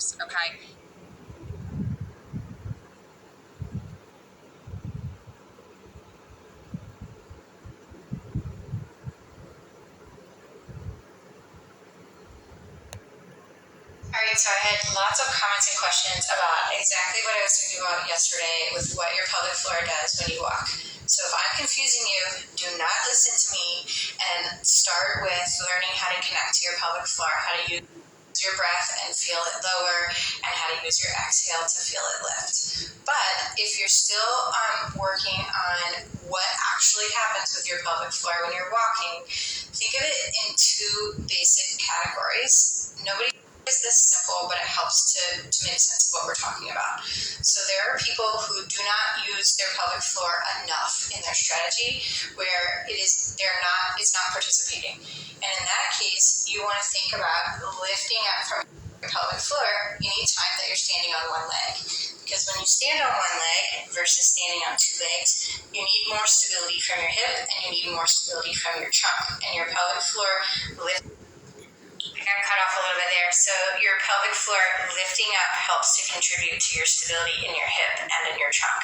works, okay? All right, so I had lots of comments and questions about exactly what I was talking about yesterday with what your pelvic floor does when you walk. So if I'm confusing you, do not listen to me and start with learning how to connect to your pelvic floor, how to use your breath and feel it lower, and how to use your exhale to feel it lift. But if you're still working on what actually happens with your pelvic floor when you're walking, think of it in two basic categories. Nobody is this simple, but it helps to make sense of what we're talking about. So there are people who do not use their pelvic floor enough in their strategy, where it's not participating. And in that case, you want to think about lifting up from your pelvic floor anytime that you're standing on one leg. Because when you stand on one leg versus standing on two legs, you need more stability from your hip and you need more stability from your trunk. And your pelvic floor I got cut off a little bit there. So your pelvic floor lifting up helps to contribute to your stability in your hip and in your trunk.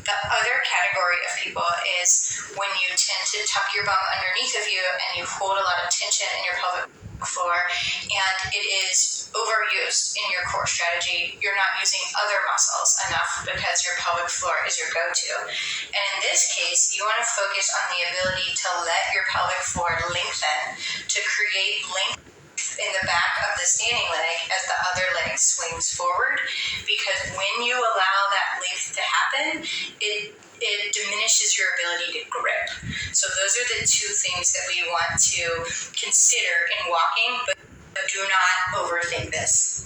The other category of people is when you tend to tuck your bum underneath of you and you hold a lot of tension in your pelvic floor and it is overused in your core strategy. You're not using other muscles enough because your pelvic floor is your go-to. And in this case, you want to focus on the ability to let your pelvic floor lengthen to create length in the back of the standing leg as the other leg swings forward, because when you allow that length to happen, it diminishes your ability to grip. So those are the two things that we want to consider in walking, but do not overthink this.